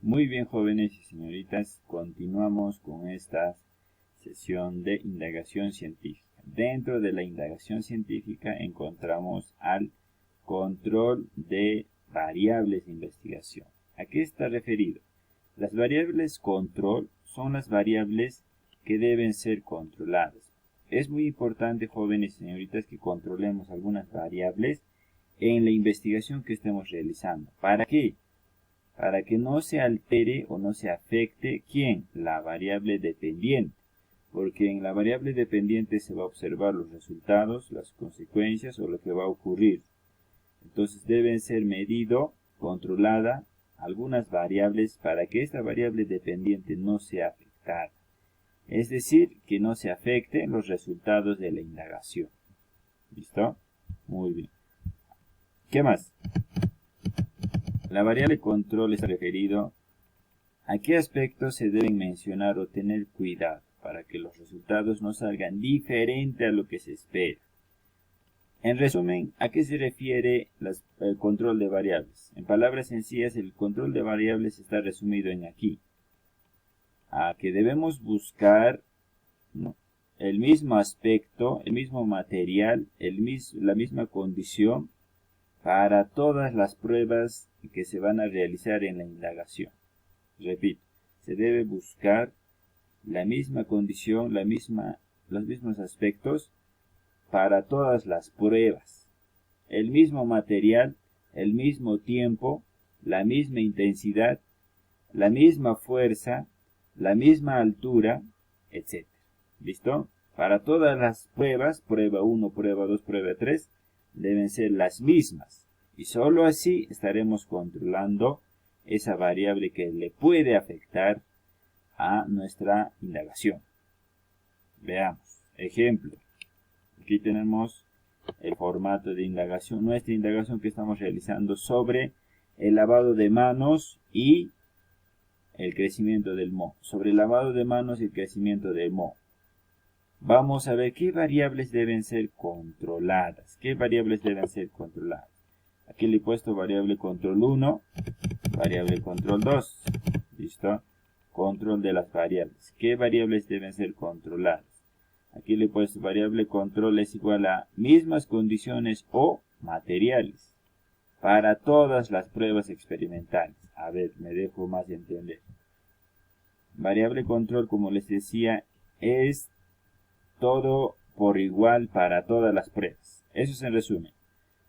Muy bien, jóvenes y señoritas, continuamos con esta sesión de indagación científica. Dentro de la indagación científica encontramos al control de variables de investigación. ¿A qué está referido? Las variables control son las variables que deben ser controladas. Es muy importante, jóvenes y señoritas, que controlemos algunas variables en la investigación que estemos realizando. ¿Para qué? Para que no se altere o no se afecte, ¿quién? La variable dependiente. Porque en la variable dependiente se va a observar los resultados, las consecuencias o lo que va a ocurrir. Entonces deben ser medido, controlada algunas variables para que esta variable dependiente no sea afectada. Es decir, que no se afecten los resultados de la indagación. ¿Listo? Muy bien. ¿Qué más? La variable control está referido a qué aspectos se deben mencionar o tener cuidado para que los resultados no salgan diferente a lo que se espera. En resumen, ¿a qué se refiere el control de variables? En palabras sencillas, el control de variables está resumido en aquí. A que debemos buscar, ¿no?, el mismo aspecto, el mismo material, la misma condición para todas las pruebas que se van a realizar en la indagación. Repito, se debe buscar la misma condición, los mismos aspectos para todas las pruebas. El mismo material, el mismo tiempo, la misma intensidad, la misma fuerza, la misma altura, etc. ¿Listo? Para todas las pruebas, prueba 1, prueba 2, prueba 3, deben ser las mismas. Y solo así estaremos controlando esa variable que le puede afectar a nuestra indagación. Veamos. Ejemplo. Aquí tenemos el formato de indagación. Nuestra indagación que estamos realizando sobre el lavado de manos y el crecimiento del moho. Sobre el lavado de manos y el crecimiento del moho. Vamos a ver qué variables deben ser controladas. ¿Qué variables deben ser controladas? Aquí le he puesto variable control 1, variable control 2. ¿Listo? Control de las variables. ¿Qué variables deben ser controladas? Aquí le he puesto variable control es igual a mismas condiciones o materiales para todas las pruebas experimentales. A ver, me dejo más de entender. Variable control, como les decía, es todo por igual para todas las pruebas. Eso es en resumen.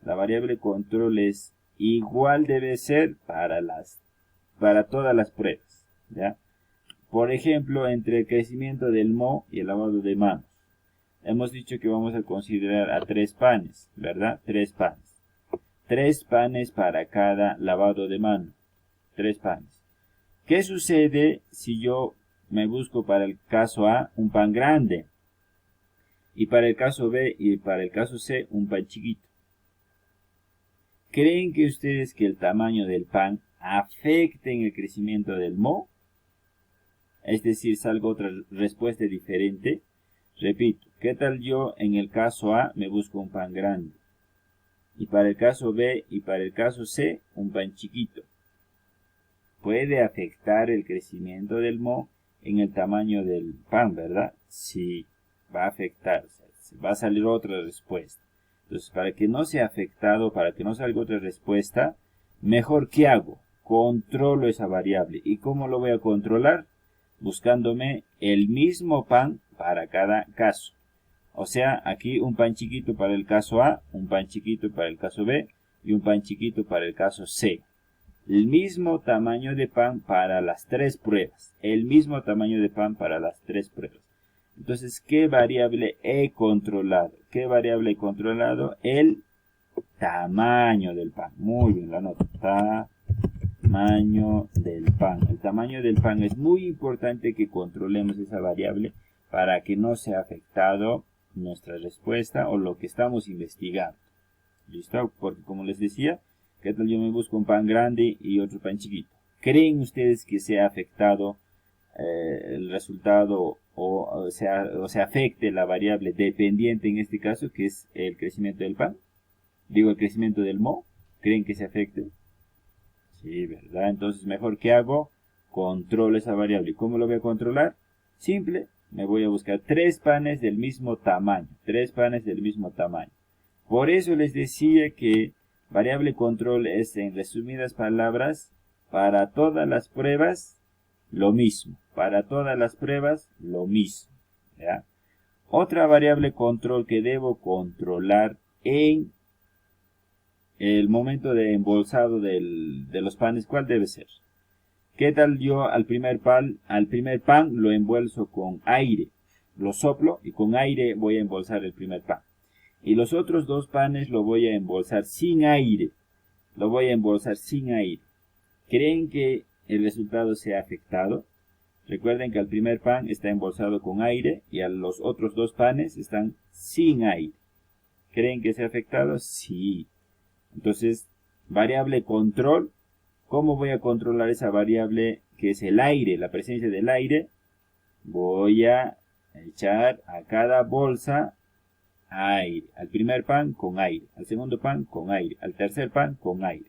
La variable control es igual, debe ser para todas las pruebas, ¿ya? Por ejemplo, entre el crecimiento del moho y el lavado de manos. Hemos dicho que vamos a considerar a 3 panes, ¿verdad? 3 panes. 3 panes para cada lavado de mano. 3 panes. ¿Qué sucede si yo me busco para el caso A un pan grande? Y para el caso B y para el caso C un pan chiquito. ¿Creen que ustedes que el tamaño del pan afecte en el crecimiento del moho? Es decir, salga otra respuesta diferente. Repito, ¿qué tal yo en el caso A me busco un pan grande? Y para el caso B y para el caso C, un pan chiquito. ¿Puede afectar el crecimiento del moho en el tamaño del pan, verdad? Sí, va a afectar. Va a salir otra respuesta. Entonces, para que no sea afectado, para que no salga otra respuesta, mejor ¿qué hago? Controlo esa variable. ¿Y cómo lo voy a controlar? Buscándome el mismo pan para cada caso. O sea, aquí un pan chiquito para el caso A, un pan chiquito para el caso B y un pan chiquito para el caso C. El mismo tamaño de pan para las 3 pruebas. El mismo tamaño de pan para las 3 pruebas. Entonces, ¿qué variable he controlado? ¿Qué variable he controlado? El tamaño del pan. Muy bien, la nota. Tamaño del pan. El tamaño del pan es muy importante que controlemos esa variable para que no sea afectado nuestra respuesta o lo que estamos investigando. ¿Listo? Porque como les decía, ¿qué tal yo me busco un pan grande y otro pan chiquito? ¿Creen ustedes que sea afectado el resultado o se afecte la variable dependiente en este caso, que es el crecimiento del pan? Digo, el crecimiento del moho. ¿Creen que se afecte? Sí, ¿verdad? Entonces, mejor ¿qué hago? controlo esa variable. ¿Cómo lo voy a controlar? Simple, me voy a buscar 3 panes del mismo tamaño. 3 panes del mismo tamaño. Por eso les decía que variable control es, en resumidas palabras, para todas las pruebas lo mismo. Para todas las pruebas lo mismo. ¿Ya? Otra variable control que debo controlar en el momento de embolsado de los panes, ¿cuál debe ser? ¿Qué tal yo al primer pan lo embolso con aire? Lo soplo y con aire voy a embolsar el primer pan. Y los otros 2 panes lo voy a embolsar sin aire. Lo voy a embolsar sin aire. ¿Creen que el resultado sea afectado? Recuerden que el primer pan está embolsado con aire y a los otros 2 panes están sin aire. ¿Creen que sea afectado? Sí. Entonces, variable control. ¿Cómo voy a controlar esa variable que es el aire, la presencia del aire? Voy a echar a cada bolsa aire. Al primer pan con aire, al segundo pan con aire, al tercer pan con aire.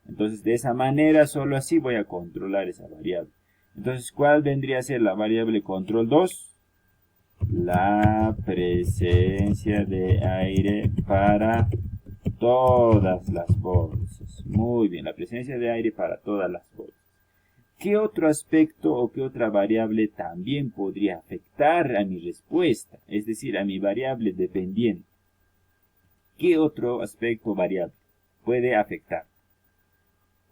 Entonces, de esa manera, solo así voy a controlar esa variable. Entonces, ¿cuál vendría a ser la variable control 2? La presencia de aire para todas las bolsas. Muy bien, la presencia de aire para todas las bolsas. ¿Qué otro aspecto o qué otra variable también podría afectar a mi respuesta? Es decir, a mi variable dependiente. ¿Qué otro aspecto variable puede afectar?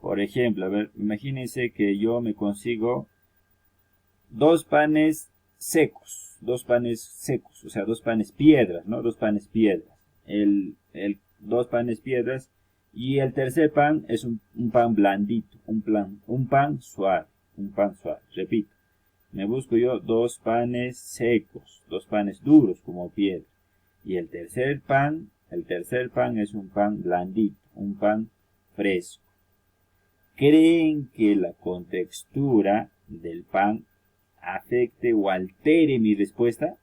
Por ejemplo, a ver, imagínense que yo me consigo 2 panes secos. 2 panes secos, o sea, 2 panes piedras, ¿no? 2 panes piedras. 2 panes piedras. Y el tercer pan es un pan blandito, un pan suave, Repito, me busco yo 2 panes secos, 2 panes duros como piedra. Y el tercer pan es un pan blandito, un pan fresco. ¿Creen que la contextura del pan afecte o altere mi respuesta?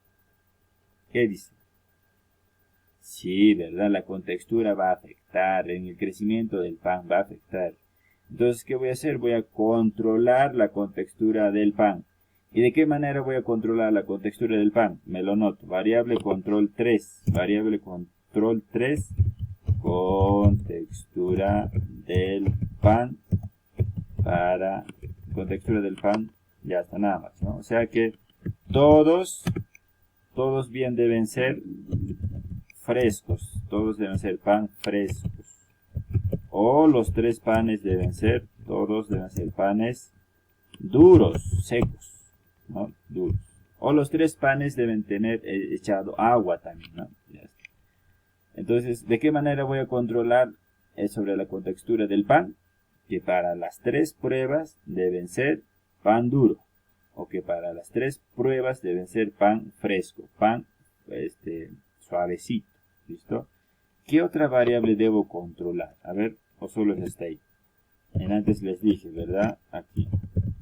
¿Qué dice? Sí, ¿verdad? La contextura va a afectar, en el crecimiento del pan va a afectar. Entonces, ¿qué voy a hacer? Voy a controlar la contextura del pan. ¿Y de qué manera voy a controlar la contextura del pan? Me lo noto. Variable control 3. Variable control 3. Contextura del pan. Para contextura del pan. Ya está, nada más, ¿no? O sea que todos bien deben ser frescos, todos deben ser pan frescos, o los 3 panes todos deben ser panes duros, secos, ¿no? Duros, o los 3 panes deben tener echado agua también, ¿no? Ya está. Entonces, ¿de qué manera voy a controlar sobre la contextura del pan? Que para las 3 pruebas deben ser pan duro, o que para las 3 pruebas deben ser pan fresco, pan suavecito. ¿Listo? ¿Qué otra variable debo controlar? A ver, o solo es esta ahí. Antes les dije, ¿verdad? Aquí.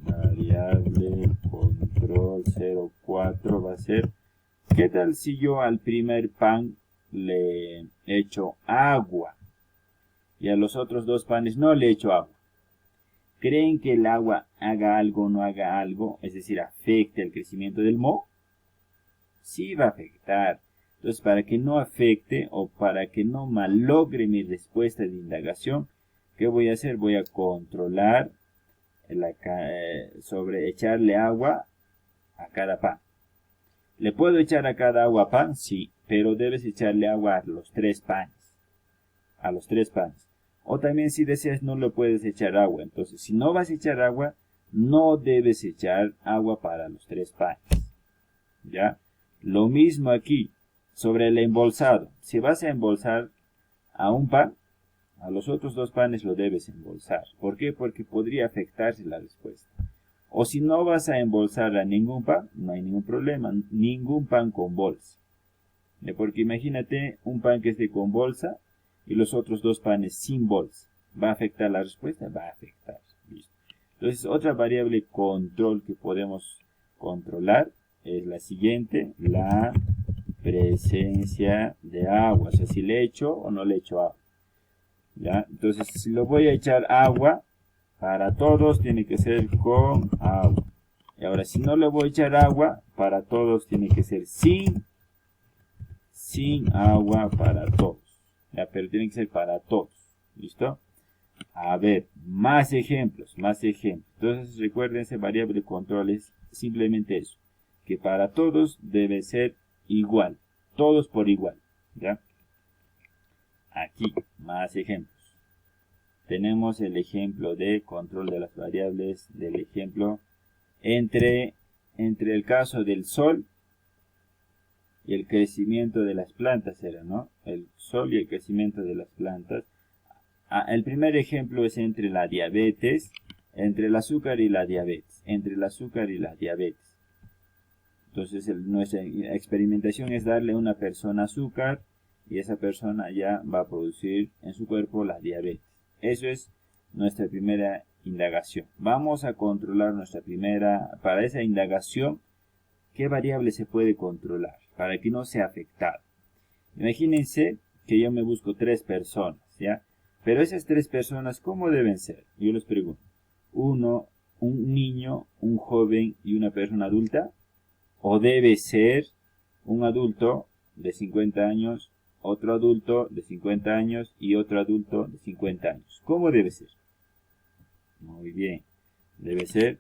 Variable control 04 va a ser. ¿Qué tal si yo al primer pan le echo agua? Y a los otros 2 panes no le echo agua. ¿Creen que el agua haga algo o no haga algo? Es decir, afecte el crecimiento del moho. Sí va a afectar. Entonces, para que no afecte o para que no malogre mi respuesta de indagación, ¿qué voy a hacer? Voy a controlar sobre echarle agua a cada pan. ¿Le puedo echar a cada agua pan? Sí, pero debes echarle agua a los 3 panes. A los 3 panes. O también si deseas no le puedes echar agua. Entonces, si no vas a echar agua, no debes echar agua para los 3 panes. ¿Ya? Lo mismo aquí. Sobre el embolsado, si vas a embolsar a un pan, a los otros 2 panes lo debes embolsar. ¿Por qué? Porque podría afectarse la respuesta. O si no vas a embolsar a ningún pan, no hay ningún problema, ningún pan con bolsa. Porque imagínate un pan que esté con bolsa y los otros 2 panes sin bolsa. ¿Va a afectar la respuesta? Va a afectar. ¿Listo? Entonces, otra variable control que podemos controlar es la siguiente, la presencia de agua, o sea, si le echo o no le echo agua. ¿Ya? Entonces, si lo voy a echar agua, Para todos tiene que ser con agua. Y ahora si no le voy a echar agua, para todos tiene que ser sin agua para todos. Ya, pero tiene que ser para todos. ¿Listo? A ver, más ejemplos, más ejemplos. Entonces recuérdense, variable de control es simplemente eso. Que para todos debe ser igual. Todos por igual. ¿Ya? Aquí, más ejemplos. Tenemos el ejemplo de control de las variables, del ejemplo entre el caso del sol y el crecimiento de las plantas, era, ¿no? El sol y el crecimiento de las plantas. El primer ejemplo es entre la diabetes, entre el azúcar y la diabetes, entre el azúcar y la diabetes. Entonces nuestra experimentación es darle a una persona azúcar y esa persona ya va a producir en su cuerpo la diabetes. Eso es nuestra primera indagación. Vamos a controlar para esa indagación, ¿qué variable se puede controlar? Para que no sea afectado. Imagínense que yo me busco 3 personas, ¿ya? Pero esas 3 personas, ¿cómo deben ser? Yo les pregunto. Un niño, un joven y una persona adulta. ¿O debe ser un adulto de 50 años, otro adulto de 50 años y otro adulto de 50 años? ¿Cómo debe ser? Muy bien. Debe ser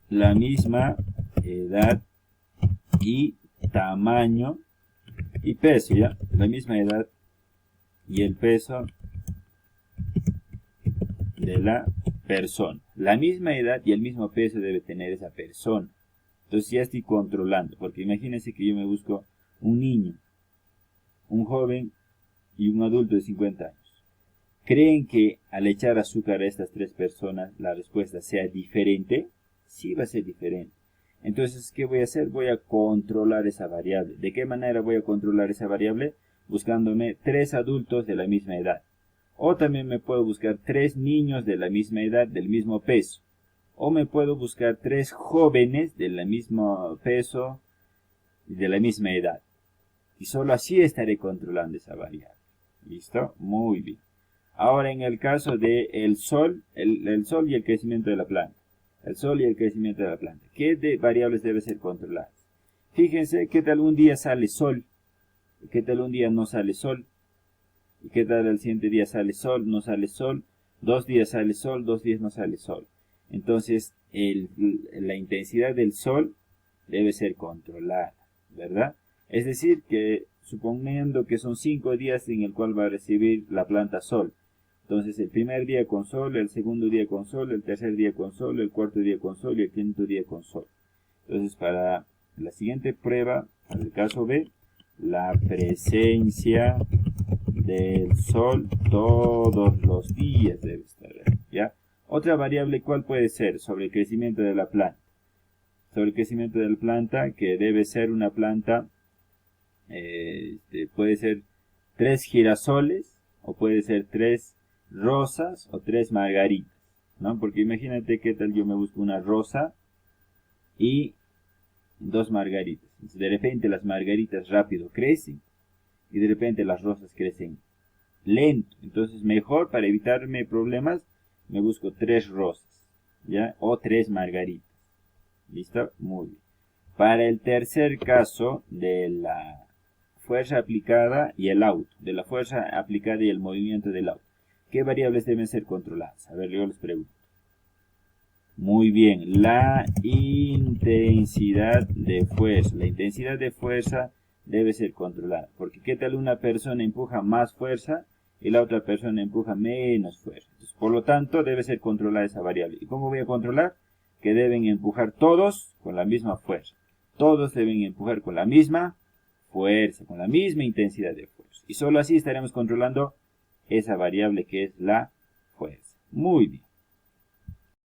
la misma edad y tamaño y peso, ¿ya? La misma edad y el peso de la persona. La misma edad y el mismo peso debe tener esa persona. Entonces ya estoy controlando, porque imagínense que yo me busco un niño, un joven y un adulto de 50 años. ¿Creen que al echar azúcar a estas 3 personas la respuesta sea diferente? Sí va a ser diferente. Entonces, ¿qué voy a hacer? Voy a controlar esa variable. ¿De qué manera voy a controlar esa variable? Buscándome 3 adultos de la misma edad. O también me puedo buscar 3 niños de la misma edad, del mismo peso. O me puedo buscar 3 jóvenes del mismo peso y de la misma edad. Y solo así estaré controlando esa variable. ¿Listo? Muy bien. Ahora en el caso de el sol y el crecimiento de la planta. El sol y el crecimiento de la planta. ¿Qué variables deben ser controladas? Fíjense qué tal un día sale sol. ¿Qué tal un día no sale sol? ¿Y qué tal el siguiente día sale sol, no sale sol? 2 días sale sol, 2 días no sale sol. Entonces, la intensidad del sol debe ser controlada, ¿verdad? Es decir, que suponiendo que son 5 días en el cual va a recibir la planta sol. Entonces, el primer día con sol, el segundo día con sol, el tercer día con sol, el cuarto día con sol y el quinto día con sol. Entonces, para la siguiente prueba, para el caso B, la presencia del sol todos los días debe estar, ¿ya? Otra variable, ¿cuál puede ser? Sobre el crecimiento de la planta. Sobre el crecimiento de la planta, que debe ser una planta, puede ser 3 girasoles, o puede ser 3 rosas, o 3 margaritas, ¿no? Porque imagínate qué tal yo me busco una rosa y 2 margaritas. Entonces, de repente las margaritas rápido crecen, y de repente las rosas crecen lento. Entonces mejor, para evitarme problemas, me busco 3 rosas, ¿ya? O 3 margaritas. ¿Listo? Muy bien. Para el tercer caso de la fuerza aplicada y el auto, de la fuerza aplicada y el movimiento del auto, ¿qué variables deben ser controladas? A ver, yo les pregunto. Muy bien, la intensidad de fuerza. La intensidad de fuerza debe ser controlada, porque ¿qué tal una persona empuja más fuerza y la otra persona empuja menos fuerza? Entonces, por lo tanto, debe ser controlada esa variable. ¿Y cómo voy a controlar? Que deben empujar todos con la misma fuerza. Todos deben empujar con la misma fuerza, con la misma intensidad de fuerza. Y solo así estaremos controlando esa variable que es la fuerza. Muy bien.